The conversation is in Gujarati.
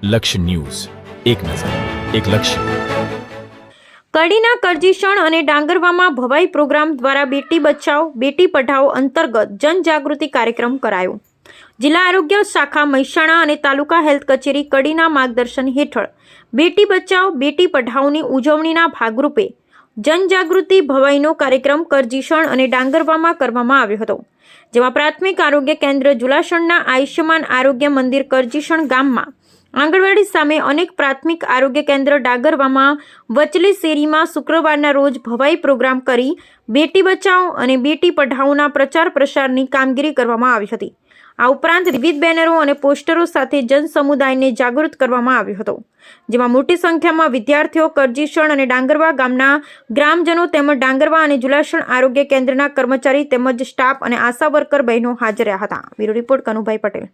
લક્ષ્ય ન્યૂઝ, એક નજર, એક લક્ષ્ય. કડીના કરજીસણ અને ડાંગરવામાં ભવાઈ પ્રોગ્રામ દ્વારા બેટી બચાવો બેટી પઢાઓ અંતર્ગત જનજાગૃતિ કાર્યક્રમ કરાયો. જિલ્લા આરોગ્ય શાખા મહેસાણા અને તાલુકા હેલ્થ કચેરી કડીના માર્ગદર્શન હેઠળ બેટી બચાવો બેટી પઢાઓની ઉજવણીના ભાગરૂપે જનજાગૃતિ ભવાઈનો કાર્યક્રમ કરજીસણ અને ડાંગરવામાં કરવામાં આવ્યો હતો, જેમાં પ્રાથમિક આરોગ્ય કેન્દ્ર જુલાસણના આયુષ્યમાન આરોગ્ય મંદિર કરજીસણ ગામમાં, આંગણવાડી સામે અનેક પ્રાથમિક આરોગ્ય કેન્દ્ર ડાંગરવામાં વચલી શેરીમાં શુક્રવારના રોજ ભવાઈ પ્રોગ્રામ કરી બેટી બચાવો અને બેટી પઢાઓના પ્રચાર પ્રસારની કામગીરી કરવામાં આવી હતી. આ ઉપરાંત વિવિધ બેનરો અને પોસ્ટરો સાથે જનસમુદાયને જાગૃત કરવામાં આવ્યો હતો, જેમાં મોટી સંખ્યામાં વિદ્યાર્થીઓ, કરજીસણ અને ડાંગરવા ગામના ગ્રામજનો તેમજ ડાંગરવા અને જુલાસણ આરોગ્ય કેન્દ્રના કર્મચારી તેમજ સ્ટાફ અને આશા વર્કર બહેનો હાજર રહ્યા હતા. Bureau report Kanubhai Patel.